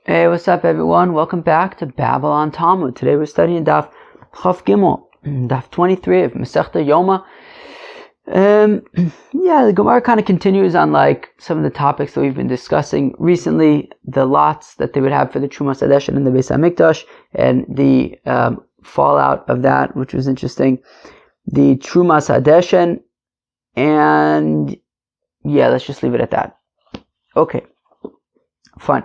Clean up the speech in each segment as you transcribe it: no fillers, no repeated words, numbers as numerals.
Hey, what's up, everyone? Welcome back to Babylon Talmud. Today we're studying Daf Chaf Gimel, Daf 23 of Masechta Yoma. The Gemara kind of continues on like some of the topics that we've been discussing recently. The lots that they would have for the Terumas hadeshen and the Beis Hamikdash, and the fallout of that, which was interesting. The Terumas hadeshen, and let's just leave it at that. Okay, fine.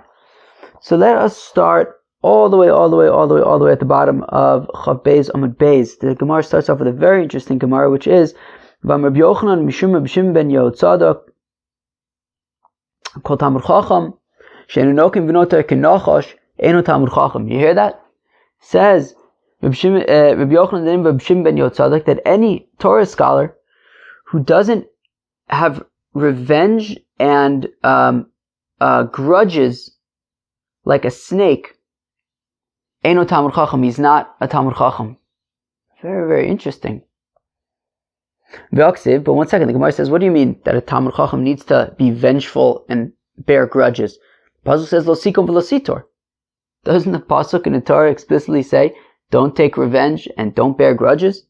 So let us start all the way at the bottom of Chav Beis Amud Beis. The Gemara starts off with a very interesting Gemara, which is V'amar Rabbi Yochanan Mishum Rabbi Shimon ben Yotzadok Kol Talmud Chacham She'enu Nokim V'noter K'Nachash Einu Talmud Chacham. You hear that? Says Rabbi Yochanan the name of Rabbi Shimon ben Yotzadok that any Torah scholar who doesn't have revenge and grudges like a snake, Eino Talmud Chacham, he's not a Talmud Chacham. Very, very interesting. But one second, the Gemara says, what do you mean that a Talmud Chacham needs to be vengeful and bear grudges? The Pasuk says, Lo sikom v'lo sitor. Doesn't the Pasuk in the Torah explicitly say, don't take revenge and don't bear grudges?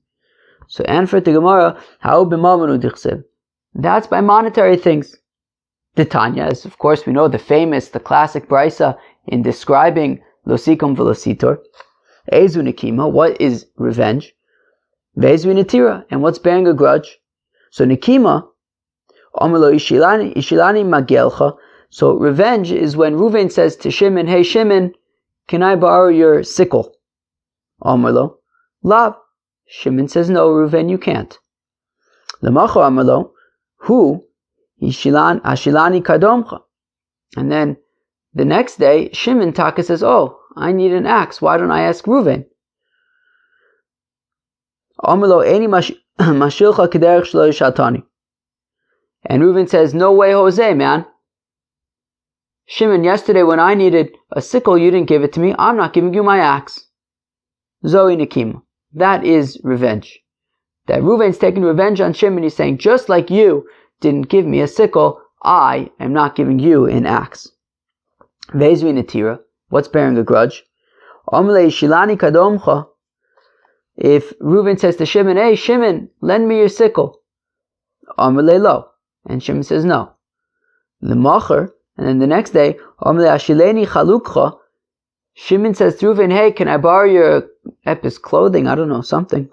So answer the Gemara, Ha'u b'mamanu dichsev. That's by monetary things. The Tanya is, of course, we know the classic Brisa in describing Lo sikom v'lo sitor. Ezu nekima, what is revenge? Ve'ezu netira, and what's bearing a grudge? So nekima, Omelo ishilani magelcha. So revenge is when Reuven says to Shimon, hey Shimon, can I borrow your sickle? Omelo, lav. Shimon says, no, Reuven, you can't. Lemacho Omelo, who? Ashilani kadomcha. And then the next day, Shimon Taka says, oh, I need an axe. Why don't I ask Reuven? And Reuven says, no way, Jose, man. Shimon, yesterday when I needed a sickle, you didn't give it to me. I'm not giving you my axe. Zoe Nakim. That is revenge. That Reuven's taking revenge on Shimon. He's saying, just like you didn't give me a sickle, I am not giving you an axe. Ve'ezvi netira, what's bearing a grudge? Omle shilani kadomcha. If Reuven says to Shimon, hey Shimon, lend me your sickle. Omle lo, and Shimon says no. L'macher, and then the next day, Omle ashileni chalukcha. Shimon says to Reuven, hey, can I borrow your epis clothing? I don't know, something.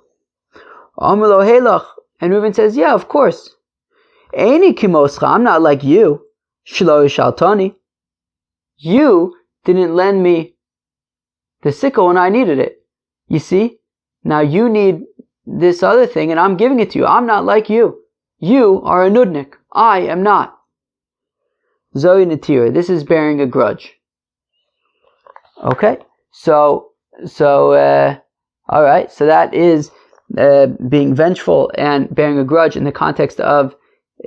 Omle helach, and Reuven says, yeah, of course. Eini kimoscha, I'm not like you. Shlo shaltani. You didn't lend me the sickle when I needed it. You see? Now you need this other thing and I'm giving it to you. I'm not like you. You are a nudnik. I am not. Zoe Natira. This is bearing a grudge. Okay? So alright. So that is being vengeful and bearing a grudge in the context of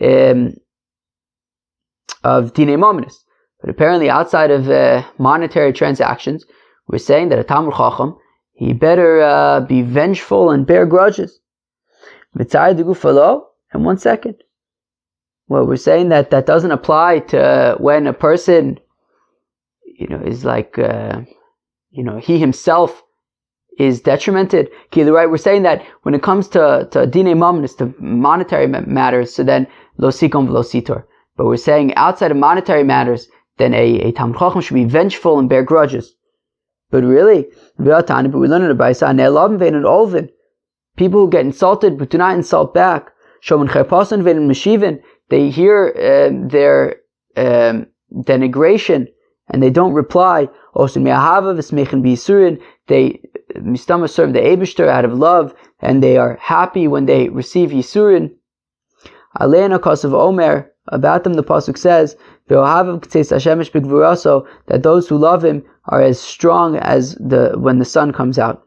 Dinei Mominus. But apparently outside of monetary transactions, we're saying that a Talmud Chacham, he better be vengeful and bear grudges. And one second. Well, we're saying that doesn't apply to when a person, is like, he himself is detrimented. Right? We're saying that when it comes to Dinei Mominus, to monetary matters, so then Lo sikom v'lo sitor. But we're saying outside of monetary matters, then a Talmud Chacham should be vengeful and bear grudges. But really, we learn in the Brisa, people who get insulted but do not insult back, they hear their denigration and they don't reply. They mistama serve the Eibishter out of love, and they are happy when they receive Yisurin. Aleina Kosav Omer, about them the Pasuk says, that those who love him are as strong as when the sun comes out.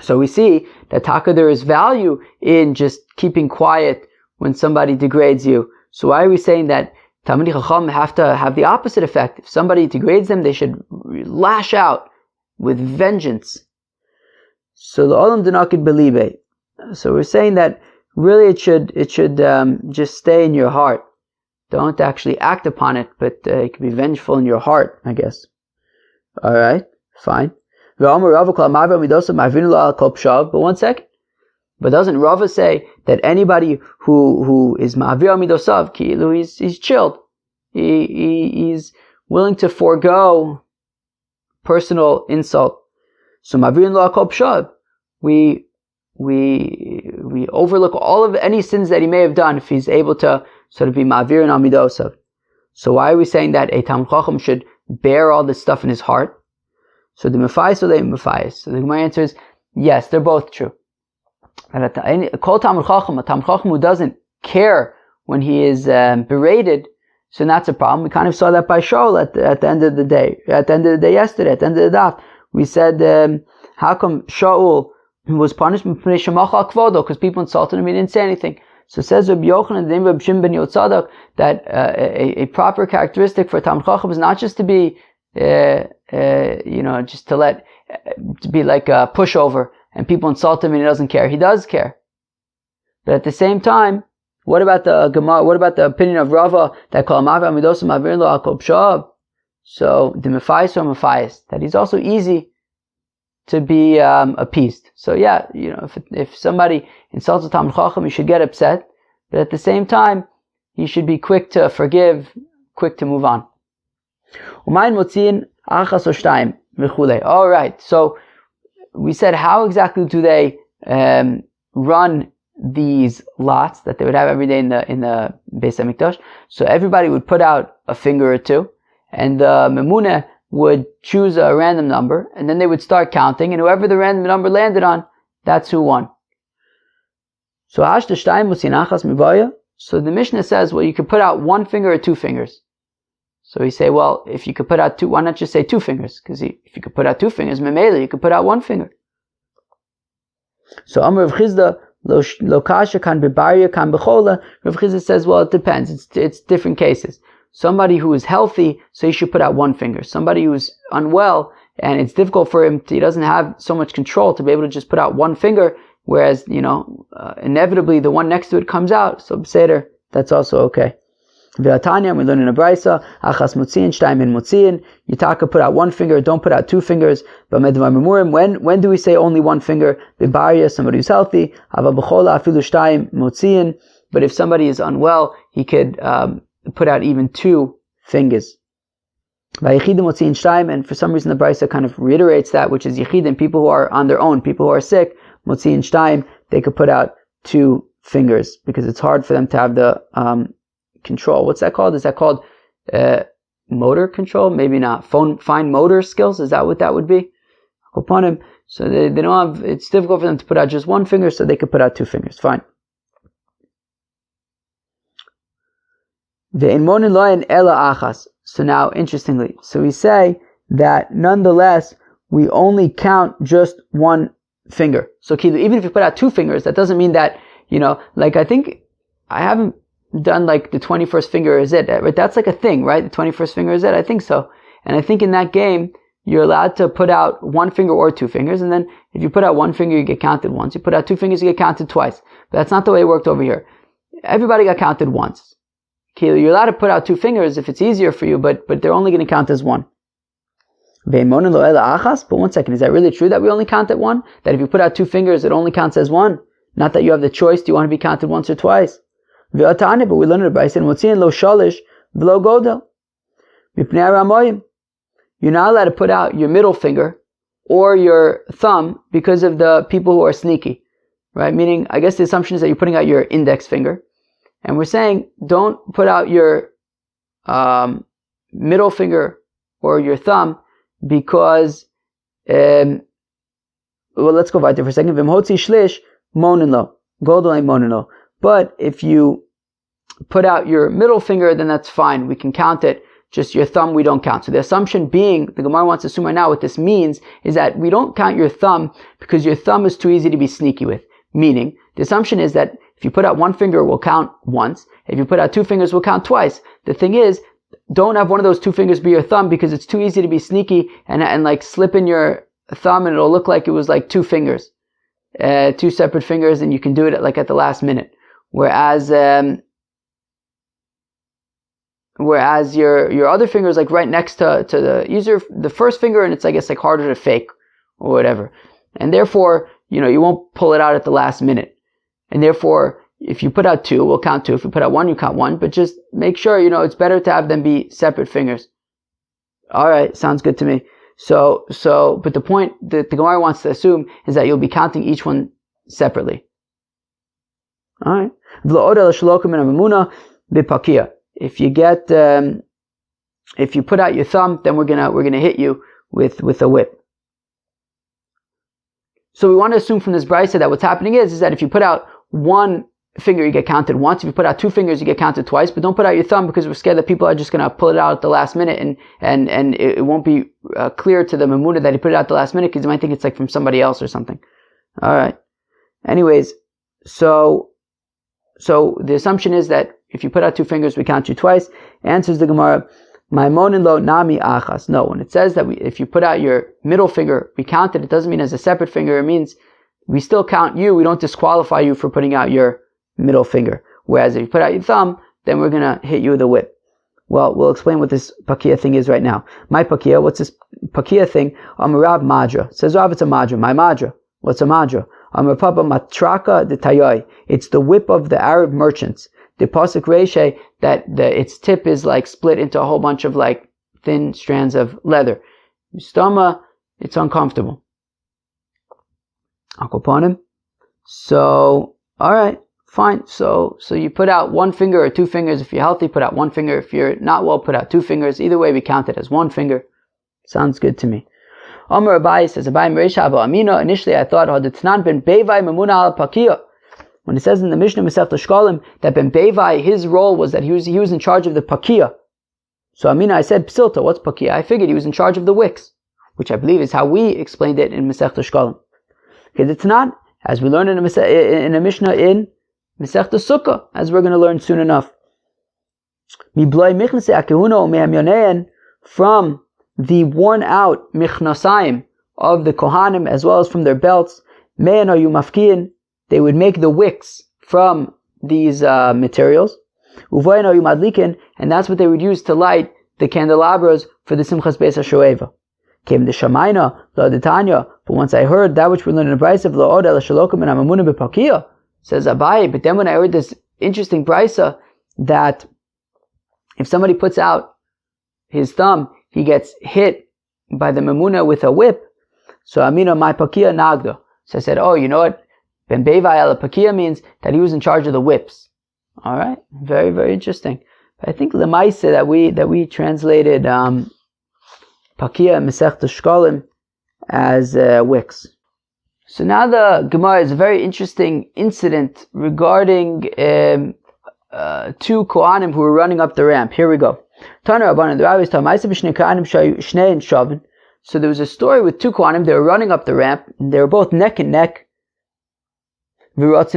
So we see that there is value in just keeping quiet when somebody degrades you. So why are we saying that Talmidei Chacham have to have the opposite effect? If somebody degrades them, they should lash out with vengeance. So the Olam Dinakid Belibe. So we're saying that really it should just stay in your heart. Don't actually act upon it, but it can be vengeful in your heart, I guess. Alright, fine. But one second. But doesn't Rava say that anybody who is ma'avir midosav, he's chilled. He's willing to forego personal insult. So ma'avir lo kol pshav. We overlook all of any sins that he may have done if he's able to sort of be ma'avir and amidosav. So why are we saying that a Talmid Chacham should bear all this stuff in his heart? So the mefayis or the mefayis? So the Gemara answer is yes, they're both true. And Kol Talmid Chacham, a Talmid Chacham who doesn't care when he is berated, so that's a problem. We kind of saw that by Shaul at the end of the day. At the end of the day yesterday, at the end of the daf, we said, how come Shaul was punished because people insulted him, he didn't say anything. So says Rabbi Yochanan, the name of Shimon ben Yotzadok, that a proper characteristic for Talmid Chacham is not just to be, just to be like a pushover, and people insult him and he doesn't care. He does care. But at the same time, what about the Gemara? What about the opinion of Rava that kol amav amidosim ma'avirin lo al kol pshav? So the mefayis or mefayis, that he's also easy to be appeased. So yeah, if somebody insults a Talmid Chacham, you should get upset, but at the same time, you should be quick to forgive, quick to move on. All right, so we said, how exactly do they run these lots that they would have every day in the Beis Hamikdash? So everybody would put out a finger or two, and the Memuna would choose a random number, and then they would start counting, and whoever the random number landed on, that's who won. So the Mishnah says, well, you could put out one finger or two fingers. So we say, well, if you could put out two, why not just say two fingers? Because if you could put out two fingers, memele, you could put out one finger. So Amar Rav Chizda, lo kasha kan bebarya kan bechola. Rav Chizda says, well, it depends. It's different cases. Somebody who is healthy, so he should put out one finger. Somebody who is unwell, and it's difficult for him, he doesn't have so much control to be able to just put out one finger, whereas, inevitably the one next to it comes out. So B'seder, that's also okay. V'atanya, we learn in a brisa, achas mutziin, shtaim in mutziin. Yitaka, put out one finger, don't put out two fingers. But medvar memurim, when do we say only one finger? Bibarya, somebody who's healthy. Hava b'chola, afilu shtaim mutziin. But if somebody is unwell, he could put out even two fingers. V'yichidim mutziin shtaim, and for some reason the brisa kind of reiterates that, which is yichidim, people who are on their own, people who are sick, mutziin shtaim, they could put out two fingers, because it's hard for them to have the control. What's that called? Is that called motor control? Maybe not. Fine motor skills? Is that what that would be? Upon him. So they don't have, it's difficult for them to put out just one finger, so they could put out two fingers. Fine. So now, interestingly, so we say that nonetheless, we only count just one finger. So even if you put out two fingers, that doesn't mean that, I think, I haven't done the 21st finger is it, right? That's a thing, right? The 21st finger is it? I think so. And I think in that game, you're allowed to put out one finger or two fingers, and then if you put out one finger, you get counted once. You put out two fingers, you get counted twice. But that's not the way it worked over here. Everybody got counted once. You're allowed to put out two fingers if it's easier for you, but they're only going to count as one. But one second, is that really true that we only count at one? That if you put out two fingers, it only counts as one? Not that you have the choice, do you want to be counted once or twice? But we learned it by saying, lo shalish v'lo godel. You're not allowed to put out your middle finger or your thumb because of the people who are sneaky, right? Meaning, I guess the assumption is that you're putting out your index finger. And we're saying, don't put out your middle finger or your thumb because, let's go right there for a second. V'mhotzi shlish moninlo. Godel ain't moninlo. But if you put out your middle finger, then that's fine. We can count it. Just your thumb, we don't count. So the assumption being, the Gemara wants to assume right now what this means is that we don't count your thumb because your thumb is too easy to be sneaky with. Meaning, the assumption is that if you put out one finger, we'll count once. If you put out two fingers, we'll count twice. The thing is, don't have one of those two fingers be your thumb because it's too easy to be sneaky and slip in your thumb and it'll look like it was two fingers. Two separate fingers, and you can do it at the last minute. Whereas whereas your other finger is like right next to the first finger, and it's, I guess, like harder to fake or whatever. And therefore, you won't pull it out at the last minute. And therefore, if you put out 2, we'll count 2. If you put out 1, you count 1. But just make sure, it's better to have them be separate fingers. All right, sounds good to me. So, but the point that the Gemara wants to assume is that you'll be counting each one separately. All right. If you put out your thumb, then we're gonna hit you with a whip. So we want to assume from this brisa that what's happening is that if you put out 1 finger, you get counted once. If you put out 2 fingers, you get counted twice. But don't put out your thumb, because we're scared that people are just gonna pull it out at the last minute, and it won't be clear to the mamuna that he put it out at the last minute, because he might think it's like from somebody else or something. All right. Anyways, so the assumption is that if you put out 2 fingers, we count you twice. Answers the Gemara, Maimonin lo nami achas. No, when it says that if you put out your middle finger, we count it. It doesn't mean as a separate finger. It means we still count you. We don't disqualify you for putting out your middle finger. Whereas if you put out your thumb, then we're going to hit you with a whip. Well, we'll explain what this pakia thing is right now. My pakia, what's this pakia thing? Rab madra. Says Rav, it's a madra. My madra. What's a madra? Papa matraka de tayoy. It's the whip of the Arab merchants. The pasuk reishe, that its tip is like split into a whole bunch of like thin strands of leather. Stoma, it's uncomfortable. Akoponim. So, alright, fine. So you put out 1 finger or 2 fingers. If you're healthy, put out 1 finger. If you're not well, put out 2 fingers. Either way, we count it as 1 finger. Sounds good to me. Omer Abai says, Abai Meresha Abo Amina. Initially, I thought, Hadetnan ben Bevai Memuna al Pakia. When it says in the Mishnah Masechet Shkolim that ben Bevai, his role was that he was in charge of the Pakia. So Amina, I said, Psilta, what's Pakia? I figured he was in charge of the wicks, which I believe is how we explained it in Masechet Shkolim. Because it's not, as we learned in a Mishnah in Masechet Sukkah, as we're going to learn soon enough. From the worn out michnasayim of the Kohanim, as well as from their belts, me'en or yumafkiin, they would make the wicks from these materials. Uvayin or yumadlikin, and that's what they would use to light the candelabras for the Simchas Beis HaShoeva. Came the Shamaina, lo Detanya, but once I heard that which we learned in the Brisa of lo od el shalokim and amamuna bepakia, says Abai, but then when I heard this interesting Brisa that if somebody puts out his thumb, he gets hit by the mamuna with a whip. So Amina, my pakia nagda. So I said, oh, you know what? Ben Bevai al pakia means that he was in charge of the whips. All right, very, very interesting. But I think Lemaise that we translated pakia and Masechet Shkolim as wicks. So now the Gemara is a very interesting incident regarding 2 Kohanim who were running up the ramp. Here we go. So there was a story with 2 Kohanim. They were running up the ramp, and they were both neck and neck. One of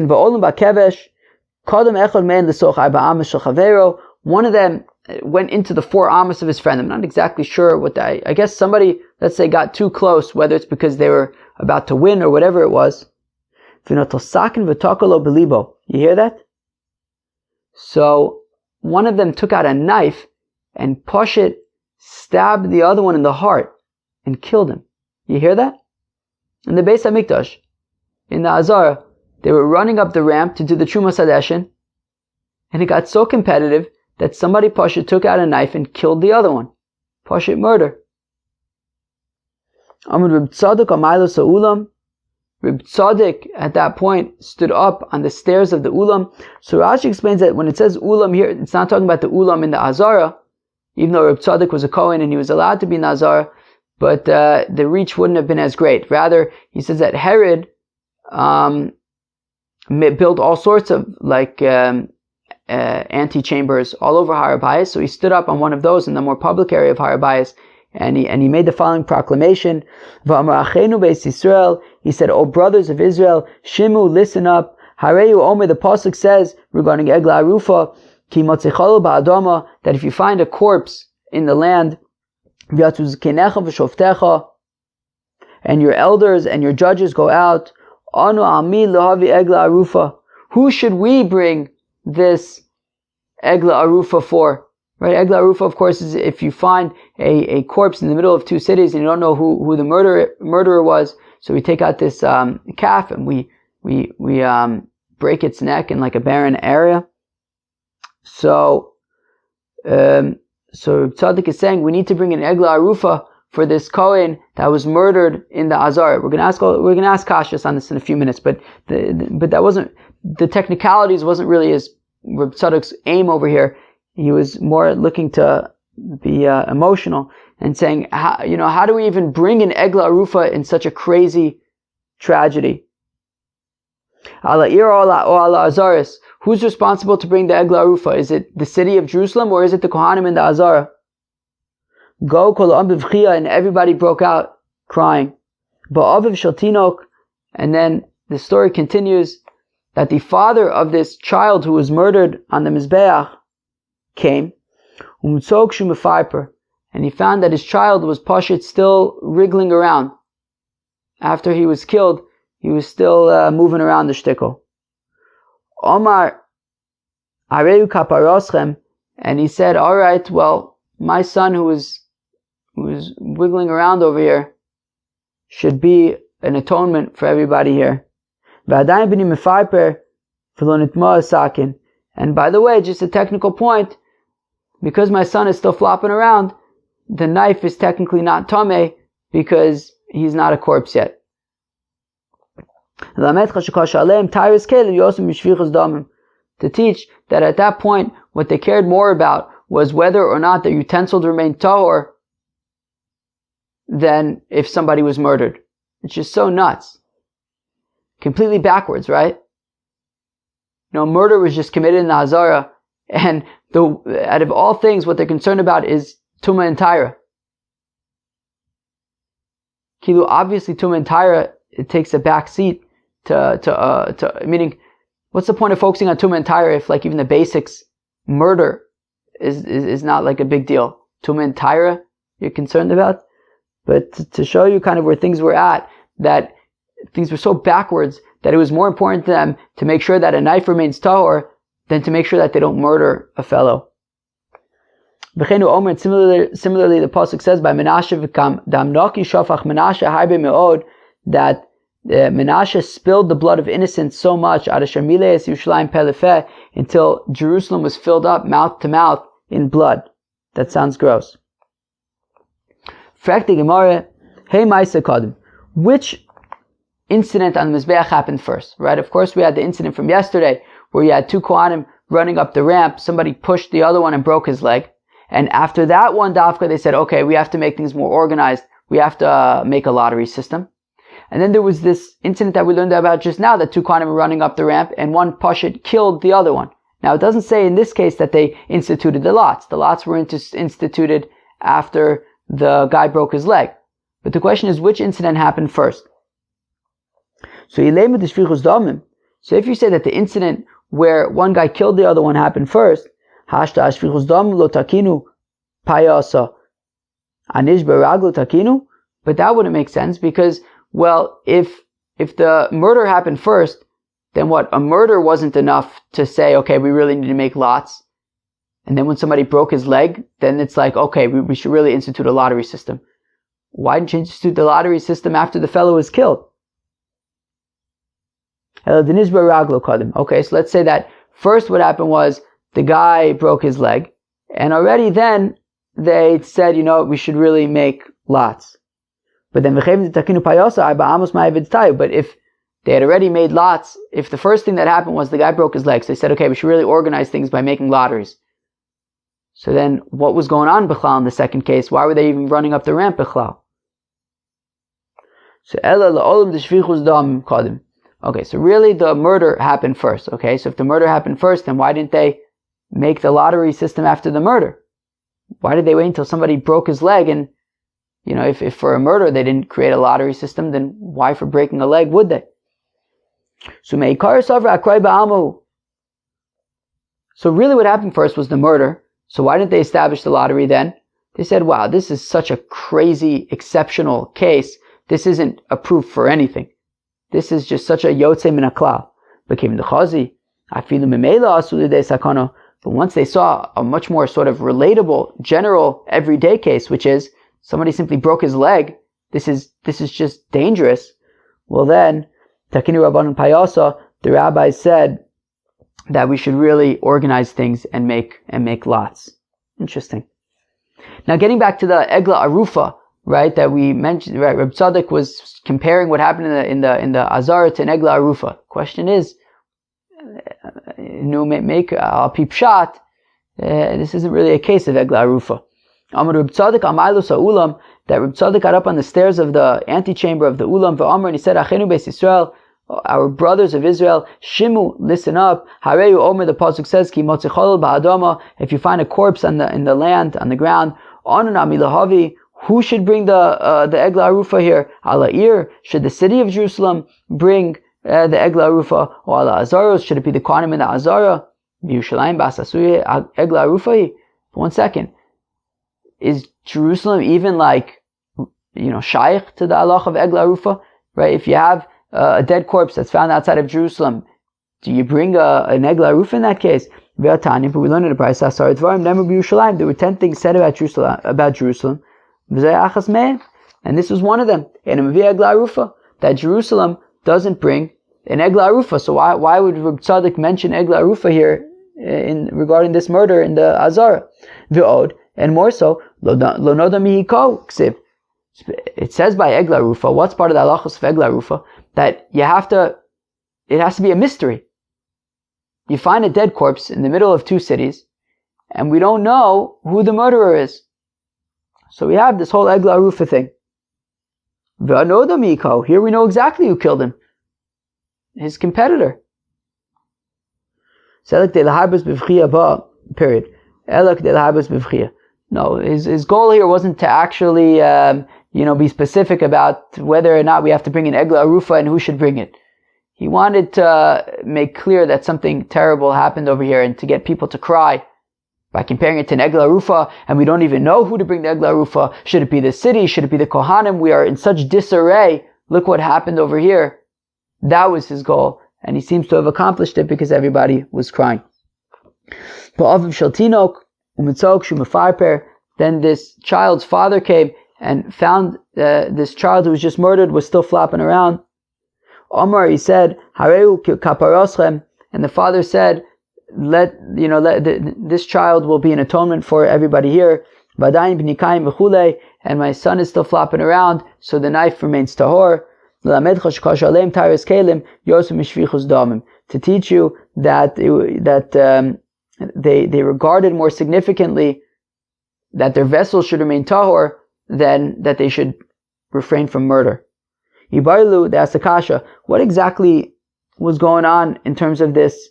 them went into the 4 amos of his friend. I'm not exactly sure what I guess somebody, let's say, got too close, whether it's because they were about to win or whatever it was. You hear that? So one of them took out a knife and Pashit stabbed the other one in the heart and killed him. You hear that? In the Beis HaMikdash, in the Azara, they were running up the ramp to do the Terumas hadeshen, and it got so competitive that somebody Pashit took out a knife and killed the other one. Pashit murder. Reb Tzaddik at that point stood up on the stairs of the ulam. So Rashi explains that when it says ulam here, it's not talking about the ulam in the Azara, even though Reb Tzaddik was a Kohen and he was allowed to be in the Azara, but the reach wouldn't have been as great. Rather, he says that Herod built all sorts of antechambers all over Har HaBayis. So he stood up on one of those in the more public area of Har HaBayis, and he made the following proclamation. V'amar achenu beis Yisrael, he said, O brothers of Israel, Shimu, listen up. Hareyu Omer, the pasuk says regarding Egla Arufa, Ki motzichol ba'adama, that if you find a corpse in the land, v'yatzu zkenecha v'shoftecha, and your elders and your judges go out, Anu ami lohavi Egla Arufa, who should we bring this Egla Arufa for? Right? Egla Arufa, of course, is if you find a corpse in the middle of two cities and you don't know who the murderer was. So we take out this calf and we break its neck in like a barren area. So Tzaddik is saying we need to bring an Egla Arufa for this Kohen that was murdered in the Azara. We're gonna ask Kashas on this in a few minutes, but that wasn't the technicalities. Wasn't really his Tzaddik's aim over here. He was more looking to be emotional and saying, how do we even bring an Egla Arufa in such a crazy tragedy? Ala Ir or Ala Azaris? Who's responsible to bring the Egla Arufa? Is it the city of Jerusalem or is it the Kohanim in the Azara? Go kol b'vchia, and everybody broke out crying. Ba'aviv shel tinok, and then the story continues that the father of this child who was murdered on the Mizbeach came, and he found that his child was pashit still wriggling around. After he was killed, he was still moving around the shtickle. Omar areu kaparoschem, and he said, all right, well, my son who was wiggling around over here should be an atonement for everybody here. And by the way, just a technical point, because my son is still flopping around, the knife is technically not tameh because he's not a corpse yet. To teach that at that point, what they cared more about was whether or not the utensils remained tahor than if somebody was murdered. It's just so nuts. Completely backwards, right? Murder was just committed in the Hazara, and out of all things, what they're concerned about is Tumah and Taira. Kilu, obviously Tumah and Taira, it takes a back seat to meaning, what's the point of focusing on Tumah and Taira if like even the basics, murder is not like a big deal? Tumah and Taira you're concerned about? But to show you kind of where things were at, that things were so backwards that it was more important to them to make sure that a knife remains tahor than to make sure that they don't murder a fellow. Similarly, the pasuk says by Menashe damnoki shofach Menashe harbe meod, that Menashe spilled the blood of innocents so much until Jerusalem was filled up mouth to mouth in blood. That sounds gross. Which incident on the Mizbeach happened first? Right? Of course, we had the incident from yesterday where you had two Kohanim running up the ramp. Somebody pushed the other one and broke his leg. And after that one, Dafka, they said, okay, we have to make things more organized. We have to make a lottery system. And then there was this incident that we learned about just now, that two Kohanim were running up the ramp and one Pashit killed the other one. Now, it doesn't say in this case that they instituted the lots. The lots were instituted after the guy broke his leg. But the question is, which incident happened first? So if you say that the incident where one guy killed the other one happened first, but that wouldn't make sense because, well, if the murder happened first, then what? A murder wasn't enough to say, okay, we really need to make lots. And then when somebody broke his leg, then it's like, okay, we should really institute a lottery system. Why didn't you institute the lottery system after the fellow was killed? Okay, so let's say that first what happened was the guy broke his leg, and already then they said, we should really make lots. But then, but if they had already made lots, if the first thing that happened was the guy broke his legs, they said, okay, we should really organize things by making lotteries. So then, what was going on Bichlal in the second case? Why were they even running up the ramp Bichlal? So okay, so really the murder happened first. Okay, so if the murder happened first, then why didn't they make the lottery system after the murder? Why did they wait until somebody broke his leg? And, if for a murder they didn't create a lottery system, then why for breaking a leg would they? So really what happened first was the murder. So why didn't they establish the lottery then? They said, wow, this is such a crazy, exceptional case. This isn't a proof for anything. This is just such a yotze min haklal. Became the chazi. But once they saw a much more sort of relatable, general, everyday case, which is somebody simply broke his leg, this is just dangerous. Well then, Takinu Rabbanan Payasa, the rabbis said that we should really organize things and make lots. Interesting. Now getting back to the Egla Arufa, right, that we mentioned, right, Reb Tzadok was comparing what happened in the Azara to an Egla Arufa. Question is, make al pipshat, this isn't really a case of Egla Arufa. Amar Reb Tzadok Amaylos Ulam, that Reb Tzadok got up on the stairs of the antechamber of the Ulam v'Amar, and he said, Achenu Beis Yisrael, our brothers of Israel, Shimu, listen up. Hareyu Omer, the pasuk says, Ki motzicholel ba'adama, if you find a corpse in the land, on the ground, Onana milahavi, who should bring the Egla Arufa here? Ala'ir, should the city of Jerusalem bring the Egla Arufa? Or Ala Azaros, should it be the Kohanim in the Azara? B'Yushalayim ba'asasuye Egla Arufa. 1 second. Is Jerusalem even shaykh to the halach of Egla Arufa? Right? If you have a dead corpse that's found outside of Jerusalem, do you bring an Egla Arufa in that case? But we learned in the Brisa, there were 10 things said about Jerusalem, and this was one of them. That Jerusalem doesn't bring an Egla Arufa. So why would Reb Tzadok mention Egla Arufa here regarding this murder in the Azara? And more so, it says by Egla Arufa, what's part of the halachos of Egla Arufa? That it has to be a mystery. You find a dead corpse in the middle of 2 cities, and we don't know who the murderer is. So we have this whole Egla Arufa thing. Here we know exactly who killed him. His competitor. Period. No, his goal here wasn't to actually be specific about whether or not we have to bring an Egla Arufa and who should bring it. He wanted to make clear that something terrible happened over here and to get people to cry by comparing it to an Egla Arufa, and we don't even know who to bring the Egla Arufa. Should it be the city? Should it be the Kohanim? We are in such disarray. Look what happened over here. That was his goal, and he seems to have accomplished it because everybody was crying. Then this child's father came and found this child who was just murdered was still flopping around. Omar, he said, Hareu kaparoschem, and the father said, this child will be an atonement for everybody here. Vadayin b'nikayim v'chulei, and my son is still flopping around, so the knife remains tahor. To teach you that they regarded more significantly that their vessels should remain tahor than that they should refrain from murder. Yibarlu, they asked the kasha, what exactly was going on in terms of this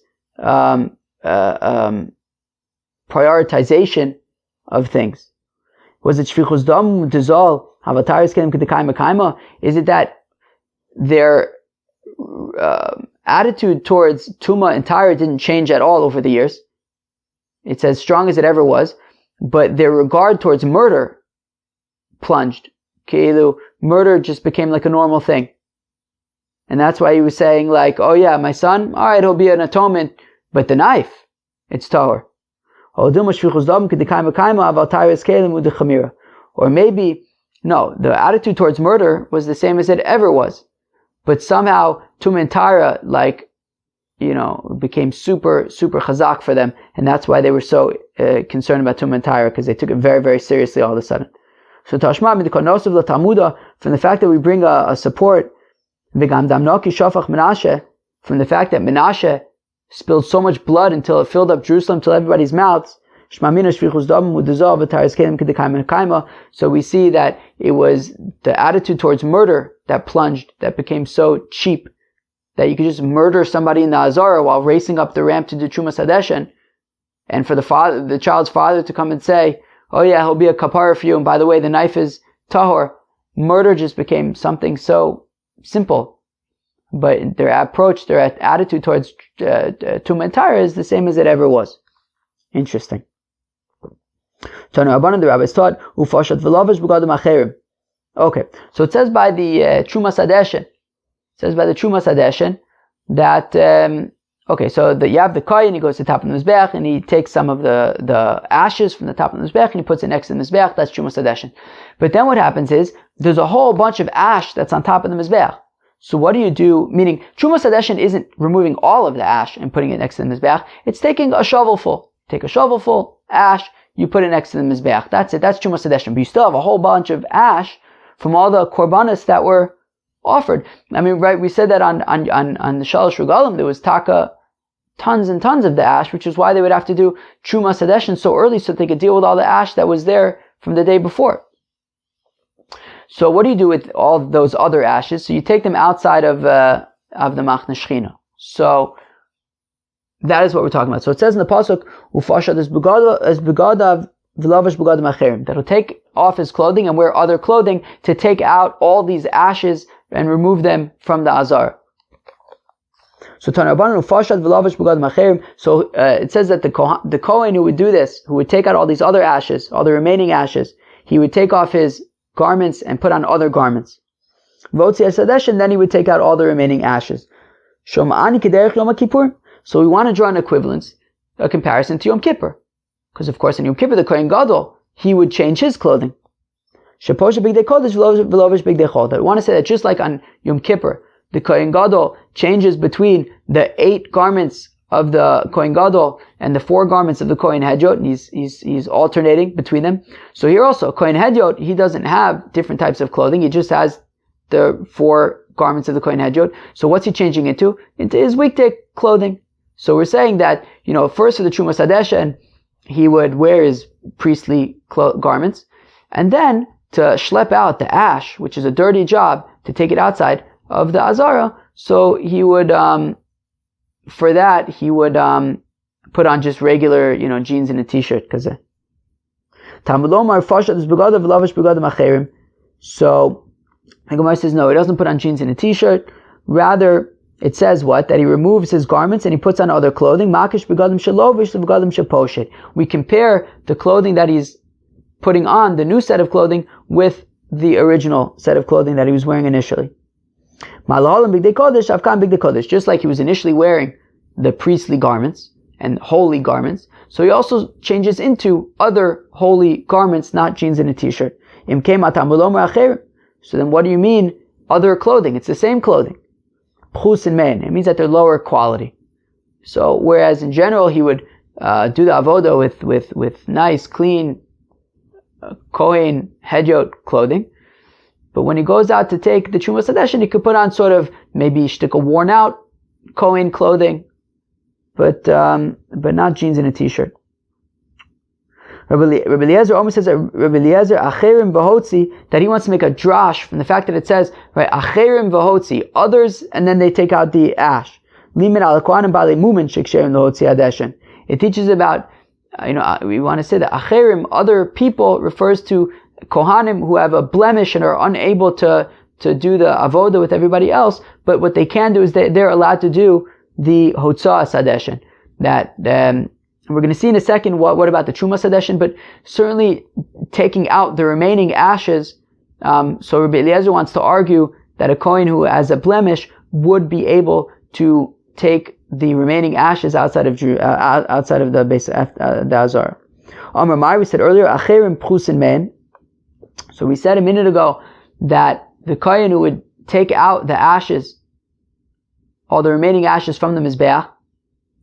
prioritization of things? Was it shvichus dam dizal havataris kelim kedekaima kaima? Is it that their attitude towards Tuma and Tyre didn't change at all over the years? It's as strong as it ever was, but their regard towards murder plunged. Keilu, murder just became like a normal thing. And that's why he was saying oh yeah, my son, alright, he'll be an atonement, but the knife, it's tahor. Or maybe, no, the attitude towards murder was the same as it ever was. But somehow, Tum and Tyre, became super, super chazak for them. And that's why they were so concerned about Tum and Tyre, because they took it very, very seriously all of a sudden. So Tashma, from the fact that we bring a support, from the fact that Menashe spilled so much blood until it filled up Jerusalem, till everybody's mouths. So we see that it was the attitude towards murder that plunged, that became so cheap, that you could just murder somebody in the Azara while racing up the ramp to do Terumas hadeshen, and for the child's father to come and say, oh yeah, he'll be a kapara for you, and by the way, the knife is tahor. Murder just became something so simple. But their approach, their attitude towards Tum and Tyre is the same as it ever was. Interesting. The rabbis taught, okay, so it says by the Terumas hadeshen, that Okay, so you have the kohen, he goes to the top of the mizbeach, and he takes some of the ashes from the top of the mizbeach, and he puts it next to the mizbeach. That's Terumas hadeshen. But then what happens is, there's a whole bunch of ash that's on top of the mizbeach. So what do you do? Meaning, Terumas hadeshen isn't removing all of the ash and putting it next to the mizbeach. It's taking a shovelful. Take a shovelful ash, you put it next to the mizbeach. That's it. That's Terumas hadeshen. But you still have a whole bunch of ash from all the korbanos that were offered. I mean, right? We said that on the Shalosh Regalim, there was tons and tons of the ash, which is why they would have to do Terumas hadeshen so early, so that they could deal with all the ash that was there from the day before. So what do you do with all those other ashes? So you take them outside of the Machne Shechina. So that is what we're talking about. So it says in the pasuk, "Ufashad es begadav v'lavash begadim acherim," that he'll take off his clothing and wear other clothing to take out all these ashes and remove them from the azar. So Tanabanan ufashad v'lavash begadim acherim. So it says that the kohen who would do this, who would take out all these other ashes, all the remaining ashes, he would take off his garments and put on other garments. Votzi es hadeshen, then he would take out all the remaining ashes. Shoma'ani kederech Yom Kippur. So we want to draw an equivalence, a comparison to Yom Kippur. Because of course in Yom Kippur, the Kohen Gadol, he would change his clothing. Shaposha bigdei kodesh v'lovish bigdei chol. I want to say that just like on Yom Kippur, the Kohen Gadol changes between the 8 garments of the Kohen Gadol and the 4 garments of the Kohen Hedyot, and he's alternating between them. So here also, Kohen Hedyot, he doesn't have different types of clothing, he just has the 4 garments of the Kohen Hedyot. So what's he changing into? Into his weekday clothing. So we're saying that, first for the Terumas hadeshen, he would wear his priestly garments, and then to schlep out the ash, which is a dirty job, to take it outside of the Azara, so he would, for that, he would put on just regular, jeans and a t-shirt. So, the Gemara says, no, he doesn't put on jeans and a t-shirt. Rather, it says what? That he removes his garments and he puts on other clothing. We compare the clothing that he's putting on, the new set of clothing, with the original set of clothing that he was wearing initially. Just like he was initially wearing the priestly garments and holy garments, so he also changes into other holy garments, not jeans and a t-shirt. So then what do you mean other clothing? It's the same clothing. It means that they're lower quality. So whereas in general he would do the avoda with nice, clean Kohen Hedyot clothing, but when he goes out to take the Terumas hadeshen, he could put on sort of maybe shtika worn out Kohen clothing, but not jeans and a t-shirt. Rabbi Eliezer almost says that Rabbi Eliezer acherim v'hotzi, that he wants to make a drash from the fact that it says, right, acherim v'hotzi, others, and then they take out the ash. Limin al kohanim b'alei mumen sheksherim l'hotzi hadeshen. It teaches about, we want to say that acherim, other people, refers to kohanim who have a blemish and are unable to do the avoda with everybody else, but what they can do is they're allowed to do the hotzah hadeshen. That we're going to see in a second what about the Terumas hadeshen, but certainly taking out the remaining ashes. So Rabbi Eliezer wants to argue that a kohen who has a blemish would be able to take the remaining ashes outside of the base the Azar. Amar Mai, we said earlier, acherim pchusin men. So we said a minute ago that the kohen who would take out the ashes, all the remaining ashes from the mizbeach,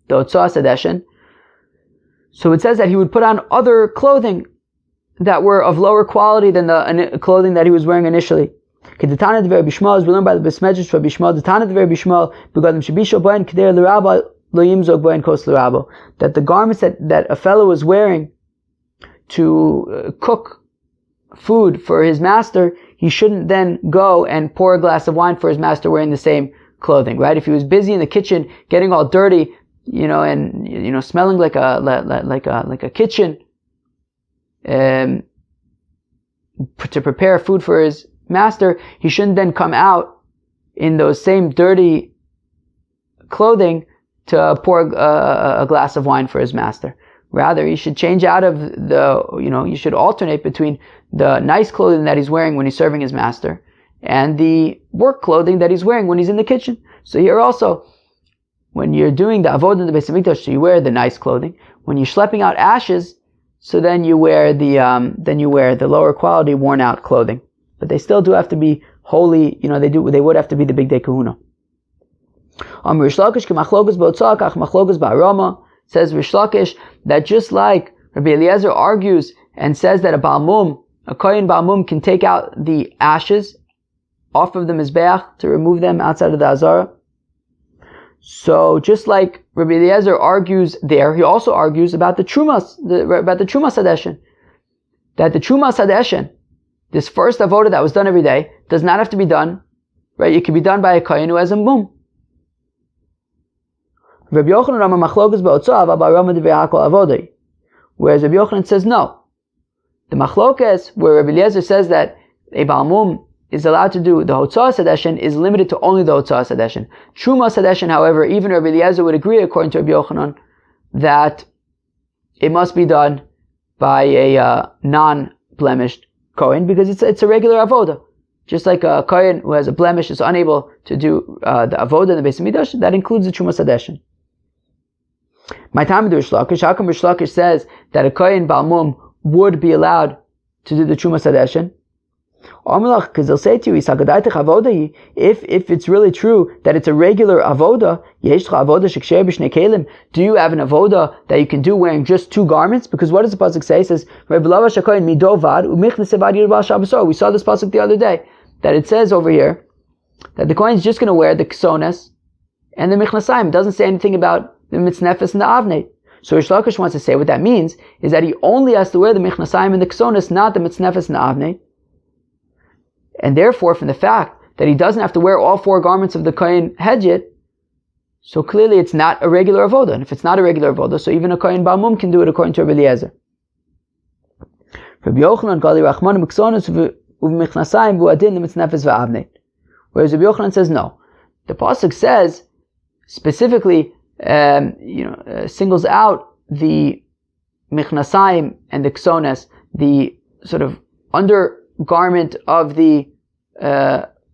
the hotzah hadeshen, so it says that he would put on other clothing that were of lower quality than the clothing that he was wearing initially. As we learn by the Besmedrash for Bishmal, that the garments that a fellow was wearing to cook food for his master, he shouldn't then go and pour a glass of wine for his master wearing the same clothing, right? If he was busy in the kitchen getting all dirty, and smelling like a kitchen, to prepare food for his master, he shouldn't then come out in those same dirty clothing to pour a glass of wine for his master. Rather, he should change out of you should alternate between the nice clothing that he's wearing when he's serving his master and the work clothing that he's wearing when he's in the kitchen. So here also, when you're doing the avodah in the Beis Hamikdash, so you wear the nice clothing. When you're schlepping out ashes, so then you wear the lower quality worn out clothing. But they still do have to be holy, they would have to be the big day kahuna. Rish Lakish says Rish Lakish that just like Rabbi Eliezer argues and says that a kohen Baal Mum can take out the ashes off of the Mizbeach to remove them outside of the Azara. So just like Rabbi Eliezer argues there, he also argues about the Terumas, about the Terumas hadeshen. That the Terumas hadeshen, this first avodah that was done every day, does not have to be done, right? It can be done by a kohen who has a mum. Rabbi Yochanan Rama machlokas be'otzav aba Rama divrei hakol avodai. Whereas Rabbi Yochanan says no. The machlokas, where Rabbi Eliezer says that a Baal Mum is allowed to do the Hotzah hadeshen, is limited to only the Hotzah hadeshen. Terumas hadeshen, however, even Rabbi Eliezer would agree, according to Rabbi Yochanan, that it must be done by a non-blemished kohen, because it's a regular avodah. Just like a kohen who has a blemish is unable to do the avodah in the Beis Hamikdash, that includes the Terumas hadeshen. My time with Rish Lakish, how come Rish Lakish says that a kohen Baal Mum would be allowed to do the Terumas hadeshen? Because they'll say to you, if it's really true that it's a regular avodah, do you have an avodah that you can do wearing just two garments? Because what does the pasuk say? It says, we saw this pasuk the other day, that it says over here that the kohen is just going to wear the ksones and the michnasayim. It doesn't say anything about the mitznefes and the avnei. So Rish Lakish wants to say what that means is that he only has to wear the michnasayim and the ksones, not the mitznefes and the avnei. And therefore, from the fact that he doesn't have to wear all four garments of the kohen hedjit, so clearly it's not a regular avodah. And if it's not a regular avodah, so even a kohen Baal Mum can do it according to Rabbi Eliezer. Whereas Rabbi Yochanan says no. The pasuk says specifically, singles out the michnasayim and the ksones, the sort of undergarment of the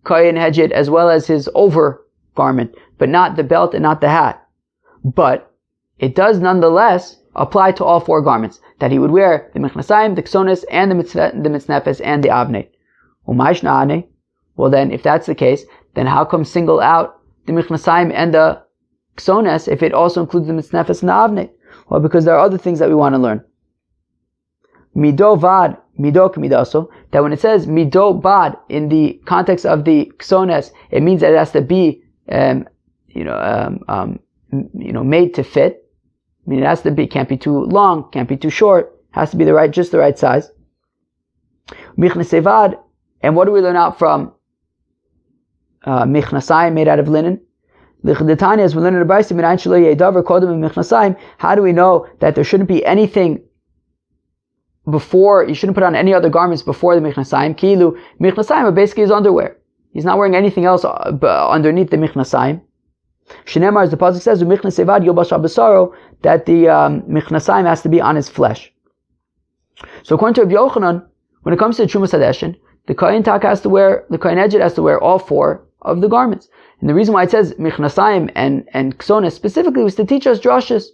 kohen hedjit, as well as his over garment, but not the belt and not the hat. But it does nonetheless apply to all four garments, that he would wear the michnasayim, the ksones, and the mitznefes, and the avnei. Well then, if that's the case, then how come single out the michnasayim and the ksones if it also includes the mitznefes and the avnei? Well, because there are other things that we want to learn. Mido vad, mido kmidaso, that when it says mido bad in the context of the ksones, it means that it has to be, made to fit. I mean, it has to be, can't be too long, can't be too short, has to be just the right size. Michnasevad, and what do we learn out from michnasayim made out of linen? L'chadetanya, as we learn in the Brayso, minayin shelo yeh davar kodem michnasayim. How do we know that there shouldn't be anything before, you shouldn't put on any other garments before the michnasayim? Kilu, michnasayim are basically his underwear. He's not wearing anything else underneath the michnasayim. Shinemar, as the pasuk says, u'michnasevad yilbash al basaro, that the michnasayim has to be on his flesh. So according to Rabbi Yochanan, when it comes to the Terumas hadeshen, the kohen hedjit has to wear all four of the garments. And the reason why it says michnasayim and ksones specifically was to teach us drashas,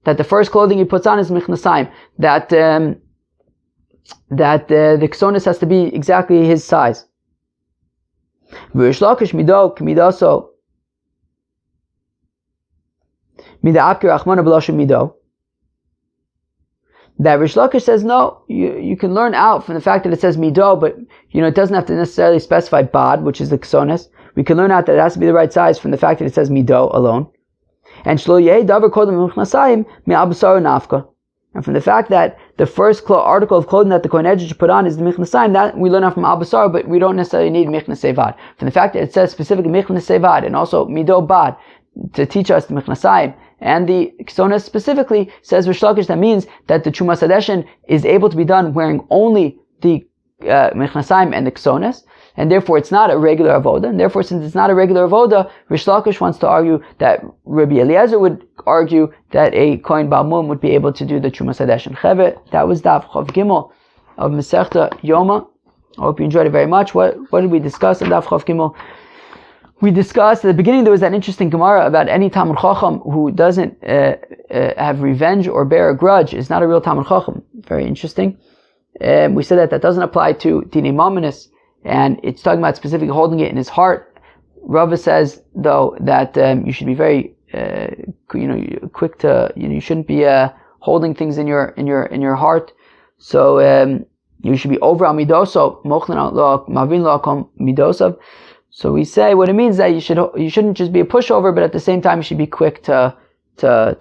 that the first clothing he puts on is michnasayim, that the ksones has to be exactly his size. Rish Lakish mido kmidaso mida apkir achmana b'lashon mido. That Rish Lakish says no, you can learn out from the fact that it says mido, but it doesn't have to necessarily specify bad, which is the ksones. We can learn out that it has to be the right size from the fact that it says mido alone. And shlo yeh davar kodem michnasayim me'abasaro nafka. And from the fact that the first article of clothing that the kohen hedjit should put on is the michnasayim, that we learn out from abasar, but we don't necessarily need michnaseivad. From the fact that it says specifically michnaseivad and also mido bad to teach us the michnasayim, and the ksones specifically, says Rish Lakish, that means that the Terumas hadeshen is able to be done wearing only the michnasayim and the ksones, and therefore it's not a regular avoda. And therefore, since it's not a regular avoda, Rish Lakish wants to argue that Rabbi Eliezer would argue that a kohen Baal Mum would be able to do the Terumas hadeshen. Cheve, that was Daf Chav Gimel of Masechta Yoma. I hope you enjoyed it very much. What did we discuss in Daf Chav Gimel? We discussed at the beginning, there was that interesting Gemara about any Talmud Chacham who doesn't have revenge or bear a grudge is not a real Talmud Chacham. Very interesting. We said that doesn't apply to Dinei Mamonis, and it's talking about specifically holding it in his heart. Rava says, though, that you should be very quick to, you shouldn't be holding things in your heart. So you should be over al midoso, mochlin al mavin lakom midosav. So we say what it means that you shouldn't just be a pushover, but at the same time you should be quick to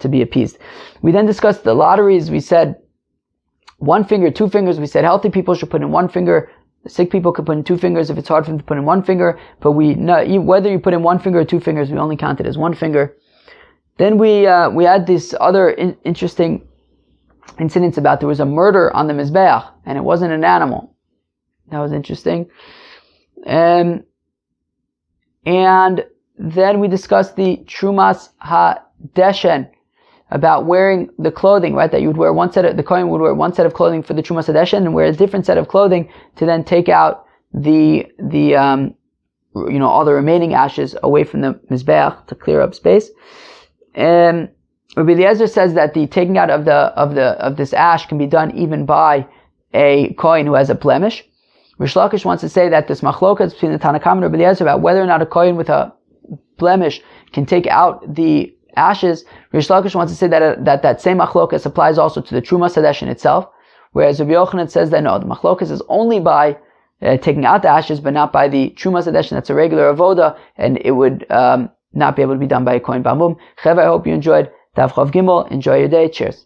be appeased. We then discussed the lotteries. We said 1 finger, 2 fingers. We said healthy people should put in 1 finger. Sick people could put in 2 fingers if it's hard for them to put in 1 finger. But whether you put in 1 finger or 2 fingers, we only count it as 1 finger. Then we had this other interesting incidents about there was a murder on the Mizbeach, and it wasn't an animal. That was interesting. And then we discussed the Terumas hadeshen, about wearing the clothing, right? That you would wear the Kohen would wear 1 set of clothing for the Terumas hadeshen and wear a different set of clothing to then take out all the remaining ashes away from the Mizbeach to clear up space. Rabbi Eliezer says that the taking out of this ash can be done even by a Kohen who has a blemish. Rish Lakish wants to say that this machlokas between the Tanakam and Rabbi Eliezer about whether or not a Kohen with a blemish can take out the ashes. Rish Lakish wants to say that same machlokas applies also to the Terumas hadeshen itself, whereas Rabbi Yochanan says that no, the machlokas is only by taking out the ashes, but not by the Terumas hadeshen. That's a regular avoda, and it would not be able to be done by a Kohen Bamum. Cheva, I hope you enjoyed Tav Chav Gimel. Enjoy your day. Cheers.